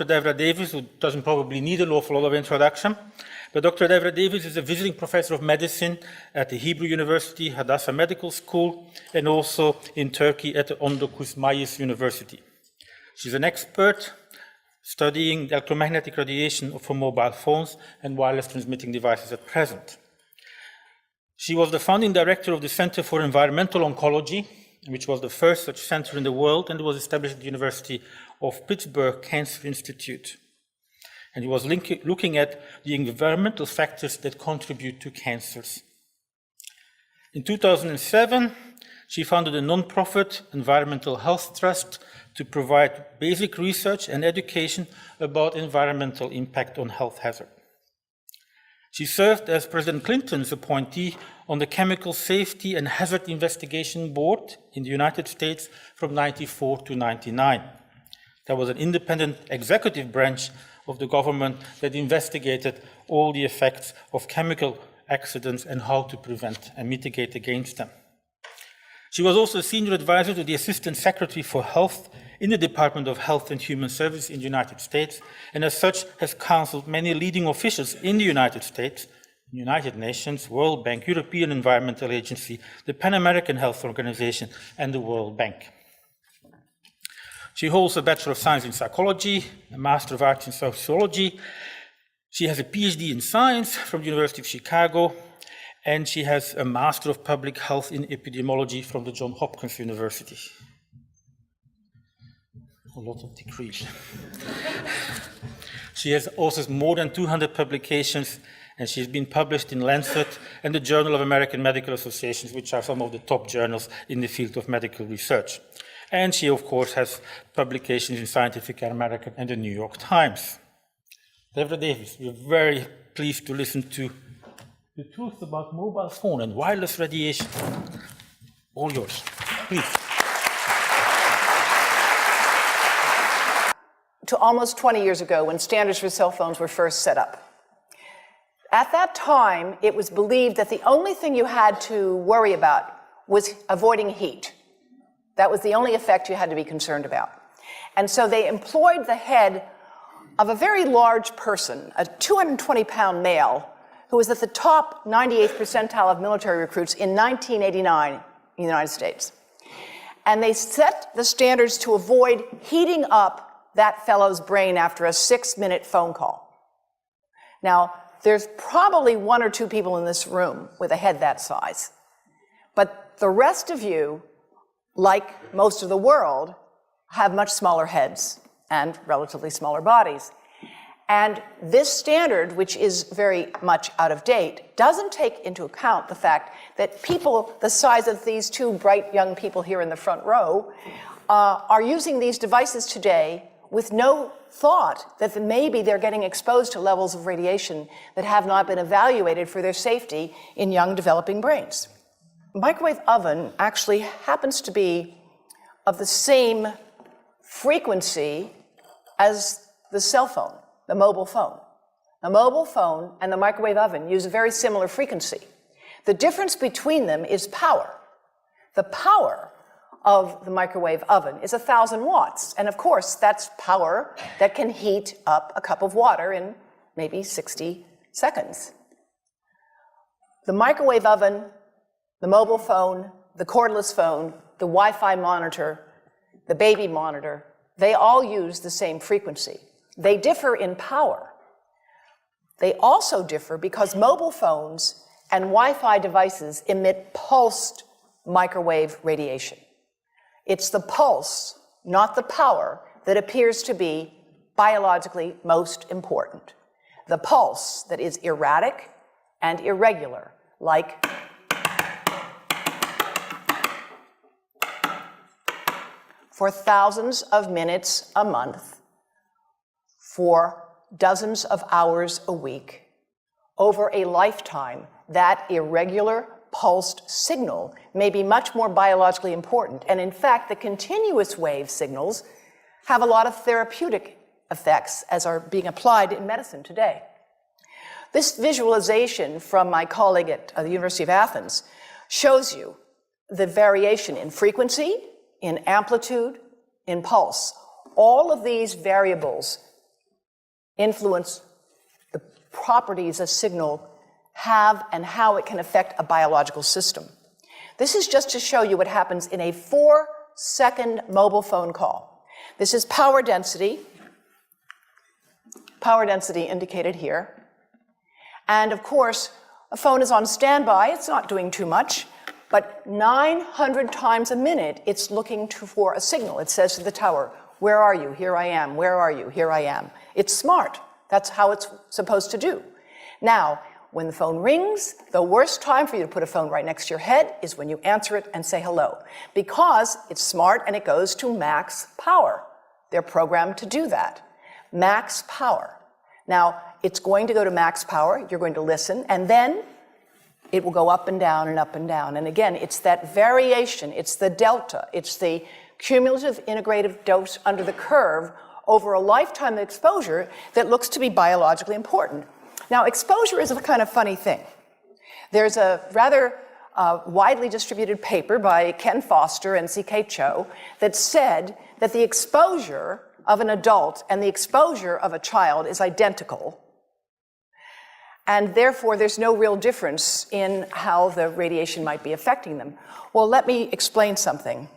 Devra Davis, who doesn't probably need an awful lot of introduction, but Dr. Devra Davis is a visiting professor of medicine at the Hebrew University, Hadassah Medical School, and also in Turkey at the Mayıs University. She's an expert studying the electromagnetic radiation for mobile phones and wireless transmitting devices at present. She was the founding director of the Center for Environmental Oncology, which was the first such center in the world, and was established at the University of Pittsburgh Cancer Institute. And he was looking at the environmental factors that contribute to cancers. In 2007, she founded a non-profit environmental health trust to provide basic research and education about environmental impact on health hazard. She served as President Clinton's appointee on the Chemical Safety and Hazard Investigation Board in the United States from 1994 to 1999. That was an independent executive branch of the government that investigated all the effects of chemical accidents and how to prevent and mitigate against them. She was also a senior advisor to the Assistant Secretary for Health in the Department of Health and Human Services in the United States, and as such has counseled many leading officials in the United States, United Nations, World Bank, European Environmental Agency, the Pan American Health Organization, and the World Bank. She holds a Bachelor of Science in Psychology, a Master of Arts in Sociology. She has a PhD in Science from the University of Chicago, and she has a Master of Public Health in Epidemiology from the Johns Hopkins University. A lot of degrees. She has also more than 200 publications, and she's been published in Lancet and the Journal of American Medical Associations, which are some of the top journals in the field of medical research. And she, of course, has publications in Scientific American and the New York Times. Devra Davis, we're very pleased to listen to the truth about mobile phone and wireless radiation. All yours, please. To almost 20 years ago, when standards for cell phones were first set up. At that time, it was believed that the only thing you had to worry about was avoiding heat. That was the only effect you had to be concerned about. And so they employed the head of a very large person, a 220-pound male, who was at the top 98th percentile of military recruits in 1989 in the United States. And they set the standards to avoid heating up that fellow's brain after a 6-minute phone call. Now, there's probably 1 or 2 people in this room with a head that size. But the rest of you, like most of the world, have much smaller heads and relatively smaller bodies. And this standard, which is very much out of date, doesn't take into account the fact that people the size of these 2 bright young people here in the front row are using these devices today with no thought that maybe they're getting exposed to levels of radiation that have not been evaluated for their safety in young developing brains. The microwave oven actually happens to be of the same frequency as the cell phone, the mobile phone. The mobile phone and the microwave oven use a very similar frequency. The difference between them is power. The power of the microwave oven is 1,000 watts. And of course, that's power that can heat up a cup of water in maybe 60 seconds. The microwave oven, the mobile phone, the cordless phone, the Wi-Fi monitor, the baby monitor, they all use the same frequency. They differ in power. They also differ because mobile phones and Wi-Fi devices emit pulsed microwave radiation. It's the pulse, not the power, that appears to be biologically most important. The pulse that is erratic and irregular, like for thousands of minutes a month, for dozens of hours a week, over a lifetime, that irregular pulsed signal may be much more biologically important. And in fact, the continuous wave signals have a lot of therapeutic effects as are being applied in medicine today. This visualization from my colleague at the University of Athens shows you the variation in frequency, in amplitude, in pulse. All of these variables influence the properties a signal have and how it can affect a biological system. This is just to show you what happens in a 4-second mobile phone call. This is power density indicated here. And of course, a phone is on standby, it's not doing too much, but 900 times a minute, it's looking for a signal. It says to the tower, where are you? Here I am. Where are you? Here I am. It's smart. That's how it's supposed to do. Now, when the phone rings, the worst time for you to put a phone right next to your head is when you answer it and say hello, because it's smart and it goes to max power. They're programmed to do that. Max power. Now, it's going to go to max power. You're going to listen, and then it will go up and down and up and down. And again, it's that variation. It's the delta. It's the cumulative integrative dose under the curve over a lifetime of exposure that looks to be biologically important. Now, exposure is a kind of funny thing. There's a rather widely distributed paper by Ken Foster and C.K. Cho that said that the exposure of an adult and the exposure of a child is identical, and therefore there's no real difference in how the radiation might be affecting them. Well, let me explain something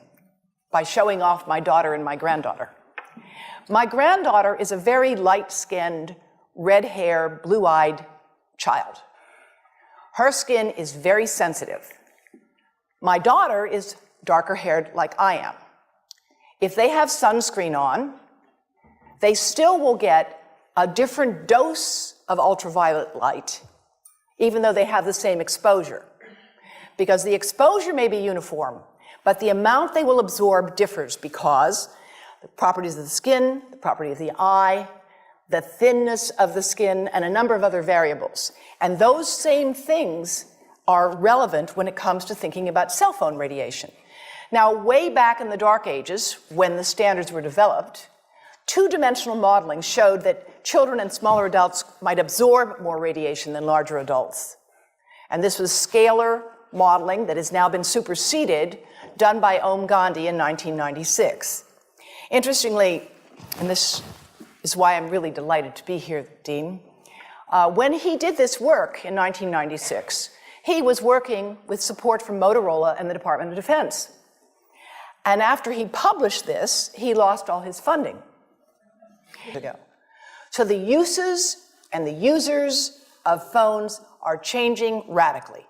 by showing off my daughter and my granddaughter. My granddaughter is a very light-skinned, red-haired, blue-eyed child. Her skin is very sensitive. My daughter is darker-haired like I am. If they have sunscreen on, they still will get a different dose of ultraviolet light, even though they have the same exposure. Because the exposure may be uniform, but the amount they will absorb differs because the properties of the skin, the property of the eye, the thinness of the skin, and a number of other variables. And those same things are relevant when it comes to thinking about cell phone radiation. Now, way back in the dark ages, when the standards were developed, two-dimensional modeling showed that children and smaller adults might absorb more radiation than larger adults. And this was scalar modeling that has now been superseded, done by Om Gandhi in 1996. Interestingly, and this is why I'm really delighted to be here, Dean, when he did this work in 1996, he was working with support from Motorola and the Department of Defense. And after he published this, he lost all his funding. So the uses and the users of phones are changing radically.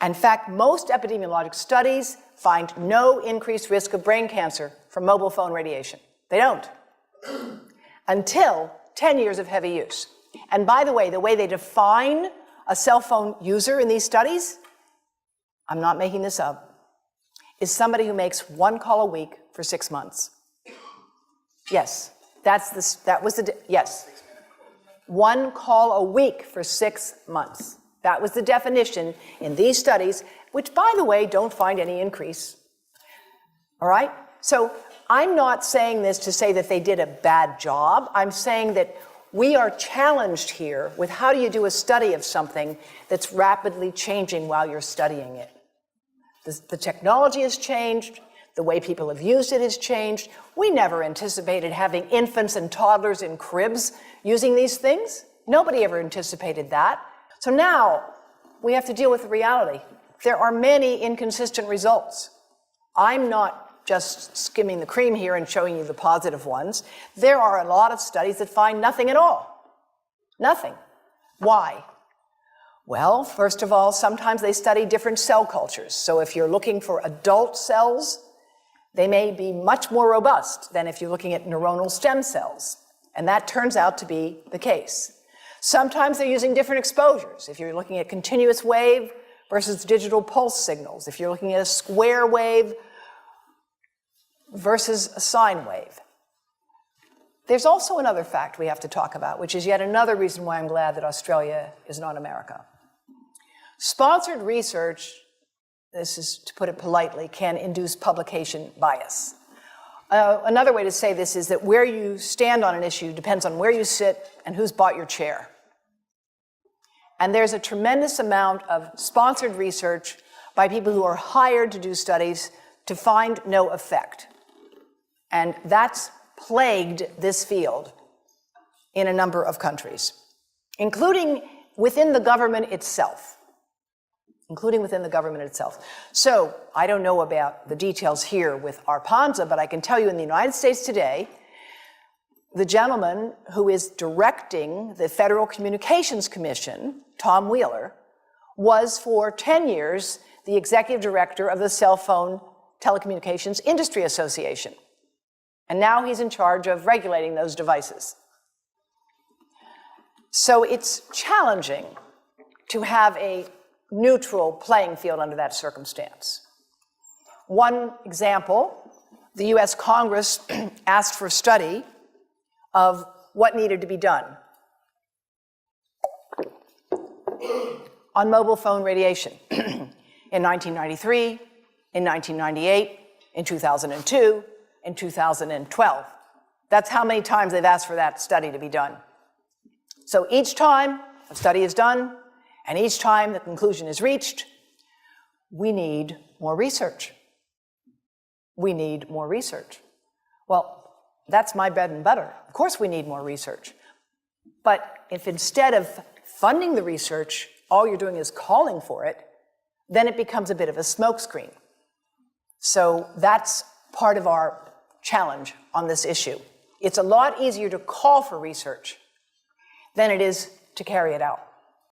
In fact, most epidemiologic studies find no increased risk of brain cancer from mobile phone radiation. They don't. Until 10 years of heavy use. And by the way they define a cell phone user in these studies, I'm not making this up, is somebody who makes one call a week for 6 months. Yes, yes. One call a week for 6 months. That was the definition in these studies, which, by the way, don't find any increase. All right? So I'm not saying this to say that they did a bad job. I'm saying that we are challenged here with how do you do a study of something that's rapidly changing while you're studying it. The technology has changed. The way people have used it has changed. We never anticipated having infants and toddlers in cribs using these things. Nobody ever anticipated that. So now we have to deal with the reality. There are many inconsistent results. I'm not just skimming the cream here and showing you the positive ones. There are a lot of studies that find nothing at all. Nothing. Why? Well, first of all, sometimes they study different cell cultures. So if you're looking for adult cells, they may be much more robust than if you're looking at neuronal stem cells. And that turns out to be the case. Sometimes they're using different exposures. If you're looking at continuous wave versus digital pulse signals, if you're looking at a square wave versus a sine wave. There's also another fact we have to talk about, which is yet another reason why I'm glad that Australia is not America. Sponsored research, this is to put it politely, can induce publication bias. Another way to say this is that where you stand on an issue depends on where you sit and who's bought your chair. And there's a tremendous amount of sponsored research by people who are hired to do studies to find no effect. And that's plagued this field in a number of countries, including within the government itself. So I don't know about the details here with ARPANSA, but I can tell you in the United States today, the gentleman who is directing the Federal Communications Commission, Tom Wheeler, was for 10 years the executive director of the Cell Phone Telecommunications Industry Association. And now he's in charge of regulating those devices. So it's challenging to have a neutral playing field under that circumstance. One example, the US Congress asked for a study of what needed to be done on mobile phone radiation in 1993, in 1998, in 2002, in 2012. That's how many times they've asked for that study to be done. So each time a study is done, and each time the conclusion is reached, we need more research. We need more research. Well, that's my bread and butter. Of course we need more research. But if instead of funding the research, all you're doing is calling for it, then it becomes a bit of a smokescreen. So that's part of our challenge on this issue. It's a lot easier to call for research than it is to carry it out.